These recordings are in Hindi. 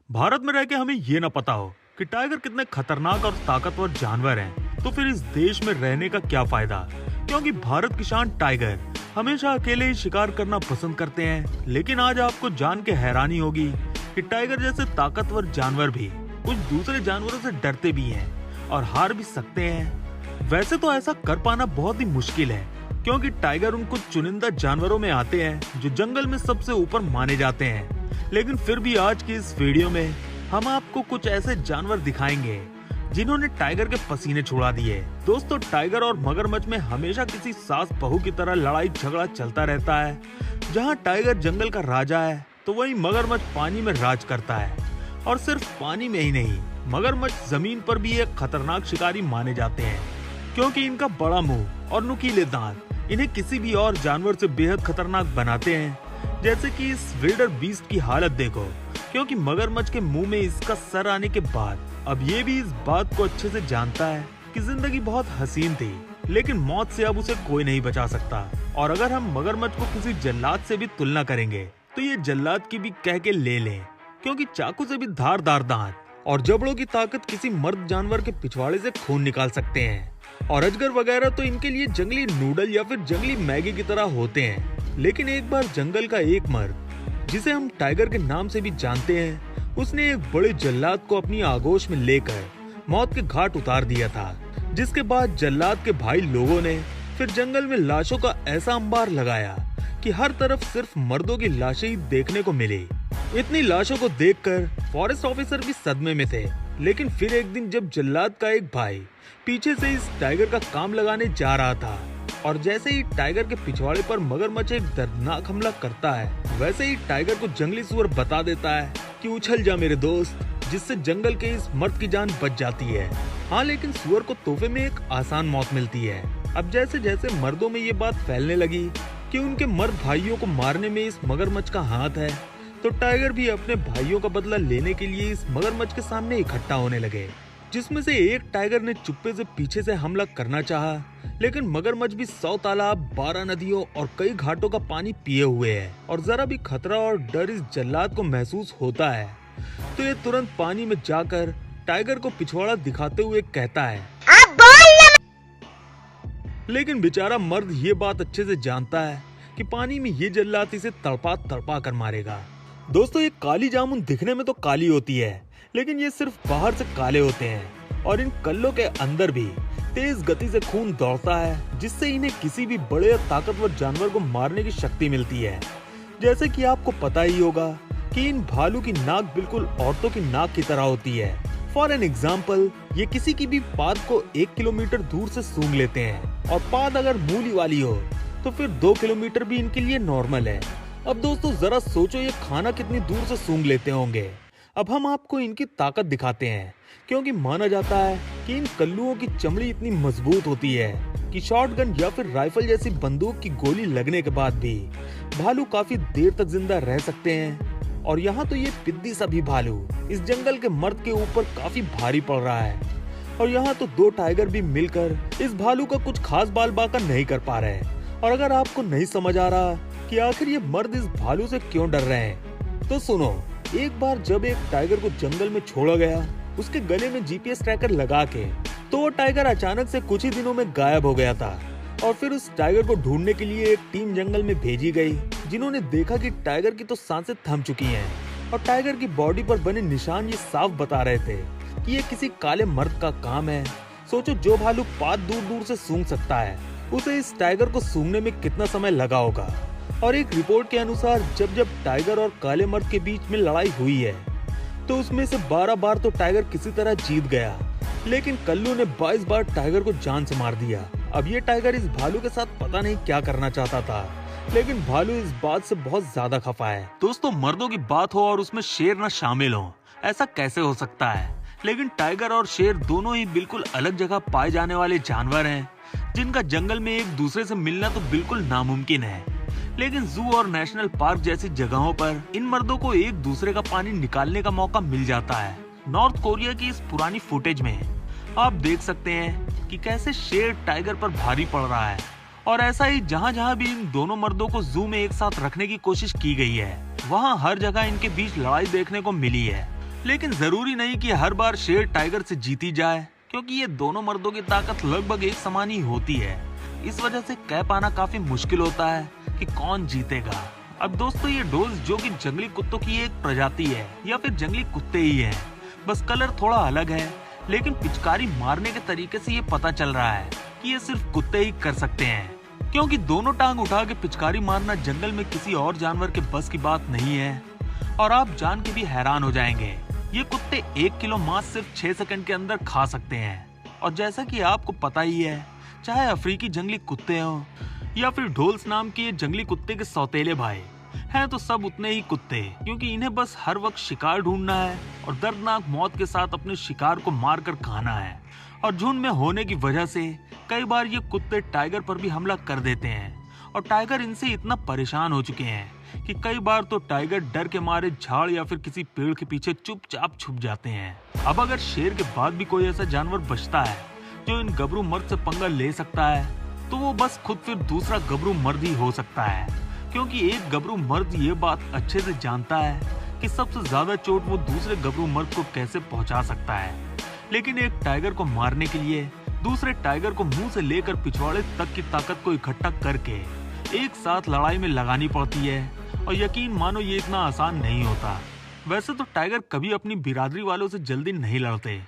भारत में रह के हमें ये ना पता हो कि टाइगर कितने खतरनाक और ताकतवर जानवर हैं, तो फिर इस देश में रहने का क्या फायदा। क्योंकि भारत की शान टाइगर हमेशा अकेले ही शिकार करना पसंद करते हैं। लेकिन आज आपको जान के हैरानी होगी कि टाइगर जैसे ताकतवर जानवर भी कुछ दूसरे जानवरों से डरते भी हैं और हार भी सकते हैं। वैसे तो ऐसा कर पाना बहुत ही मुश्किल है, क्योंकि टाइगर उन कुछ चुनिंदा जानवरों में आते हैं जो जंगल में सबसे ऊपर माने जाते हैं। लेकिन फिर भी आज की इस वीडियो में हम आपको कुछ ऐसे जानवर दिखाएंगे जिन्होंने टाइगर के पसीने छुड़ा दिए। दोस्तों, टाइगर और मगरमच्छ में हमेशा किसी सास बहू की तरह लड़ाई झगड़ा चलता रहता है। जहां टाइगर जंगल का राजा है तो वहीं मगरमच्छ पानी में राज करता है। और सिर्फ पानी में ही नहीं, मगरमच्छ जमीन पर भी एक खतरनाक शिकारी माने जाते हैं, क्योंकि इनका बड़ा मुंह और नुकीले दांत इन्हें किसी भी और जानवर से बेहद खतरनाक बनाते हैं। जैसे कि इस विल्डर बीस्ट की हालत देखो, क्योंकि मगरमच्छ के मुंह में इसका सर आने के बाद अब ये भी इस बात को अच्छे से जानता है कि जिंदगी बहुत हसीन थी, लेकिन मौत से अब उसे कोई नहीं बचा सकता। और अगर हम मगरमच्छ को किसी जल्लाद से भी तुलना करेंगे तो ये जल्लाद की भी कह के ले लें, क्योंकि चाकू से भी धारदार दांत और जबड़ों की ताकत किसी मर्द जानवर के पिछवाड़े से खून निकाल सकते हैं। और अजगर वगैरह तो इनके लिए जंगली नूडल या फिर जंगली मैगी की तरह होते हैं। लेकिन एक बार जंगल का एक मर्द, जिसे हम टाइगर के नाम से भी जानते हैं, उसने एक बड़े जल्लाद को अपनी आगोश में लेकर मौत के घाट उतार दिया था। जिसके बाद जल्लाद के भाई लोगों ने फिर जंगल में लाशों का ऐसा अंबार लगाया कि हर तरफ सिर्फ मर्दों की लाशें ही देखने को मिली। इतनी लाशों को देखकर फॉरेस्ट ऑफिसर भी सदमे में थे। लेकिन फिर एक दिन जब जल्लाद का एक भाई पीछे से इस टाइगर का काम लगाने जा रहा था, और जैसे ही टाइगर के पिछवाड़े पर मगरमच्छ एक दर्दनाक हमला करता है, वैसे ही टाइगर को जंगली सुअर बता देता है कि उछल जा मेरे दोस्त, जिससे जंगल के इस मर्द की जान बच जाती है। हाँ, लेकिन सुअर को तोहफे में एक आसान मौत मिलती है। अब जैसे जैसे मर्दों में ये बात फैलने लगी कि उनके मर्द भाइयों को मारने में इस मगरमच्छ का हाथ है, तो टाइगर भी अपने भाइयों का बदला लेने के लिए इस मगरमच्छ के सामने इकट्ठा होने लगे। जिसमें से एक टाइगर ने चुप्पे से पीछे से हमला करना चाहा, लेकिन मगरमच्छ भी 100 तालाब, 12 नदियों और कई घाटों का पानी पिए हुए है, और जरा भी खतरा और डर इस जल्लाद को महसूस होता है तो ये तुरंत पानी में जाकर टाइगर को पिछवाड़ा दिखाते हुए कहता है, लेकिन बेचारा मर्द ये बात अच्छे से जानता है कि पानी में ये जल्लाद इसे तड़पा तड़पा कर मारेगा। दोस्तों, ये काली जामुन दिखने में तो काली होती है, लेकिन ये सिर्फ बाहर से काले होते हैं, और इन कल्लों के अंदर भी तेज गति से खून दौड़ता है, जिससे इन्हें किसी भी बड़े और ताकतवर जानवर को मारने की शक्ति मिलती है। जैसे कि आपको पता ही होगा कि इन भालू की नाक बिल्कुल औरतों की नाक की तरह होती है। फॉर एन एग्जाम्पल, ये किसी की भी पाद को 1 किलोमीटर दूर से सूंघ लेते हैं, और पाद अगर मूली वाली हो तो फिर 2 किलोमीटर भी इनके लिए नॉर्मल है। अब दोस्तों, जरा सोचो ये खाना कितनी दूर से सूंघ लेते होंगे। अब हम आपको इनकी ताकत दिखाते हैं, क्योंकि माना जाता है कि इन कल्लुओं की चमड़ी इतनी मजबूत होती है कि शॉटगन या फिर राइफल जैसी बंदूक की गोली लगने के बाद भी भालू काफी देर तक जिंदा रह सकते हैं। और यहाँ तो ये पिद्दी सा भी भालू इस जंगल के मर्द के ऊपर काफी भारी पड़ रहा है, और यहाँ तो 2 टाइगर भी मिलकर इस भालू का कुछ खास बाल बाका नहीं कर पा रहे हैं। और अगर आपको नहीं समझ आ रहा कि आखिर ये मर्द इस भालू से क्यों डर रहे हैं, तो सुनो। एक बार जब एक टाइगर को जंगल में छोड़ा गया, उसके गले में जीपीएस ट्रैकर लगा के, तो वो टाइगर अचानक से कुछ ही दिनों में गायब हो गया था। और फिर उस टाइगर को ढूंढने के लिए एक टीम जंगल में भेजी गई, जिन्होंने देखा कि टाइगर की तो सांसें थम चुकी हैं, और टाइगर की बॉडी पर बने निशान ये साफ बता रहे थे कि ये किसी काले मर्द का काम है। सोचो, जो भालू पाद दूर दूर से सूंघ सकता है, उसे इस टाइगर को सूंघने में कितना समय लगा होगा। और एक रिपोर्ट के अनुसार जब जब टाइगर और काले मर्द के बीच में लड़ाई हुई है, तो उसमें से 12 बार तो टाइगर किसी तरह जीत गया, लेकिन कल्लू ने 22 बार टाइगर को जान से मार दिया। अब ये टाइगर इस भालू के साथ पता नहीं क्या करना चाहता था, लेकिन भालू इस बात से बहुत ज्यादा खफा है। दोस्तों, मर्दों की बात हो और उसमें शेर न शामिल हो, ऐसा कैसे हो सकता है। लेकिन टाइगर और शेर दोनों ही बिल्कुल अलग जगह पाए जाने वाले जानवर हैं, जिनका जंगल में एक दूसरे से मिलना तो बिल्कुल नामुमकिन है। लेकिन जू और नेशनल पार्क जैसी जगहों पर इन मर्दों को एक दूसरे का पानी निकालने का मौका मिल जाता है। नॉर्थ कोरिया की इस पुरानी फुटेज में आप देख सकते हैं कि कैसे शेर टाइगर पर भारी पड़ रहा है, और ऐसा ही जहाँ जहाँ भी इन दोनों मर्दों को जू में एक साथ रखने की कोशिश की गई है, वहाँ हर जगह इनके बीच लड़ाई देखने को मिली है। लेकिन जरूरी नहीं कि हर बार शेर टाइगर से जीती जाए, क्योंकि ये दोनों मर्दों की ताकत लगभग एक समान ही होती है। इस वजह से कह पाना काफी मुश्किल होता है कि कौन जीतेगा। अब दोस्तों, ये डोल्स जो कि जंगली कुत्तों की एक प्रजाति है या फिर जंगली कुत्ते ही हैं, बस कलर थोड़ा अलग है, लेकिन पिचकारी मारने के तरीके से ये पता चल रहा है कि ये सिर्फ कुत्ते ही कर सकते हैं, क्योंकि दोनों टांग उठा के पिचकारी मारना जंगल में किसी और जानवर के बस की बात नहीं है। और आप जान के भी हैरान हो जाएंगे, ये कुत्ते 1 किलो मांस सिर्फ 6 सेकंड के अंदर खा सकते हैं। और जैसा कि आपको पता ही है, चाहे अफ्रीकी जंगली कुत्ते हो या फिर ढोल्स नाम के ये जंगली कुत्ते के सौतेले भाई हैं, तो सब उतने ही कुत्ते, क्योंकि इन्हें बस हर वक्त शिकार ढूंढना है और दर्दनाक मौत के साथ अपने शिकार को मार कर खाना है। और झुंड में होने की वजह से कई बार ये कुत्ते टाइगर पर भी हमला कर देते हैं, और टाइगर इनसे इतना परेशान हो चुके हैं कि कई बार तो टाइगर डर के मारे झाड़ या फिर किसी पेड़ के पीछे चुपचाप छुप जाते हैं। अब अगर शेर के बाद भी कोई ऐसा जानवर बचता है जो इन गबरू मर्द से पंगा ले सकता है, तो वो बस खुद फिर दूसरा गबरू मर्द ही हो सकता है, क्योंकि एक गबरू मर्द ये बात अच्छे से जानता है कि सबसे ज्यादा चोट वो दूसरे गबरू मर्द को कैसे पहुंचा सकता है। लेकिन एक टाइगर को मारने के लिए दूसरे टाइगर को मुंह से लेकर पिछवाड़े तक की ताकत को इकट्ठा करके एक साथ लड़ाई में लगानी पड़ती है, और यकीन मानो ये इतना आसान नहीं होता। वैसे तो टाइगर कभी अपनी बिरादरी वालों से जल्दी नहीं लड़ते,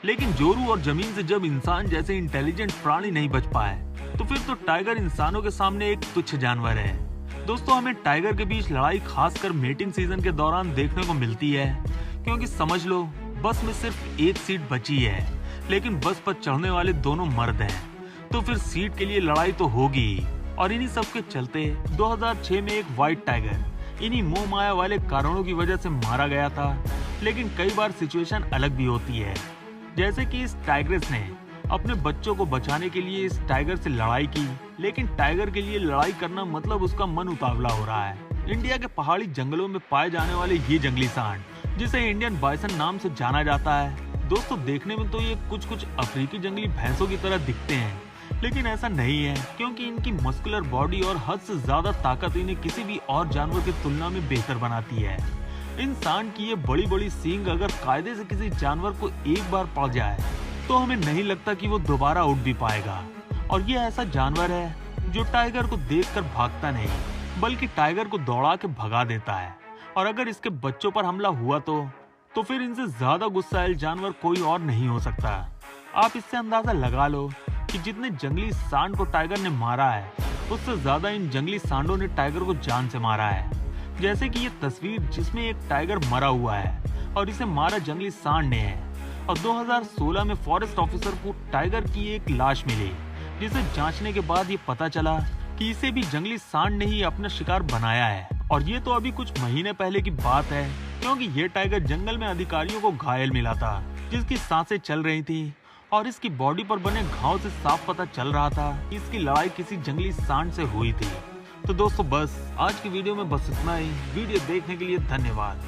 लेकिन जोरू और जमीन से जब इंसान जैसे इंटेलिजेंट प्राणी नहीं बच पाए, तो फिर तो टाइगर इंसानों के सामने एक तुच्छ जानवर है। दोस्तों, हमें टाइगर के बीच लड़ाई खासकर मेटिंग सीजन के दौरान देखने को मिलती है, क्योंकि समझ लो बस में सिर्फ एक सीट बची है, लेकिन बस पर चढ़ने वाले दोनों मर्द हैं, तो फिर सीट के लिए लड़ाई तो होगी। और इन्हीं सब के चलते 2006 में एक व्हाइट टाइगर इन्हीं मोह माया वाले कारणों की वजह से मारा गया था। लेकिन कई बार सिचुएशन अलग भी होती है, जैसे कि इस टाइग्रेस ने अपने बच्चों को बचाने के लिए इस टाइगर से लड़ाई की, लेकिन टाइगर के लिए लड़ाई करना मतलब उसका मन उतावला हो रहा है। इंडिया के पहाड़ी जंगलों में पाए जाने वाले ये जंगली सांड, जिसे इंडियन बाइसन नाम से जाना जाता है, दोस्तों देखने में तो ये कुछ अफ्रीकी जंगली भैंसों की तरह दिखते हैं, लेकिन ऐसा नहीं है, क्योंकि इनकी मस्कुलर बॉडी और हद से ज्यादा ताकत इन्हें किसी भी और जानवर की तुलना में बेहतर बनाती है। इंसान की ये बड़ी बड़ी सींग अगर कायदे से किसी जानवर को एक बार पड़ जाए, तो हमें नहीं लगता कि वो दोबारा उठ भी पाएगा। और ये ऐसा जानवर है जो टाइगर को देखकर भागता नहीं, बल्कि टाइगर को दौड़ा के भगा देता है। और अगर इसके बच्चों पर हमला हुआ तो फिर इनसे ज्यादा गुस्साइल जानवर कोई और नहीं हो सकता। आप इससे अंदाजा लगा लो कि जितने जंगली सांड को टाइगर ने मारा है, उससे ज्यादा इन जंगली सांडों ने टाइगर को जान से मारा है। जैसे कि ये तस्वीर जिसमें एक टाइगर मरा हुआ है और इसे मारा जंगली सांड ने है। और 2016 में फॉरेस्ट ऑफिसर को टाइगर की एक लाश मिली, जिसे जांचने के बाद ये पता चला कि इसे भी जंगली सांड ने ही अपना शिकार बनाया है। और ये तो अभी कुछ महीने पहले की बात है, क्योंकि ये टाइगर जंगल में अधिकारियों को घायल मिला था, जिसकी सांसें चल रही थी, और इसकी बॉडी पर बने घाव से साफ पता चल रहा था कि इसकी लड़ाई किसी जंगली सांड से हुई थी। तो दोस्तों, बस आज की वीडियो में बस इतना ही। वीडियो देखने के लिए धन्यवाद।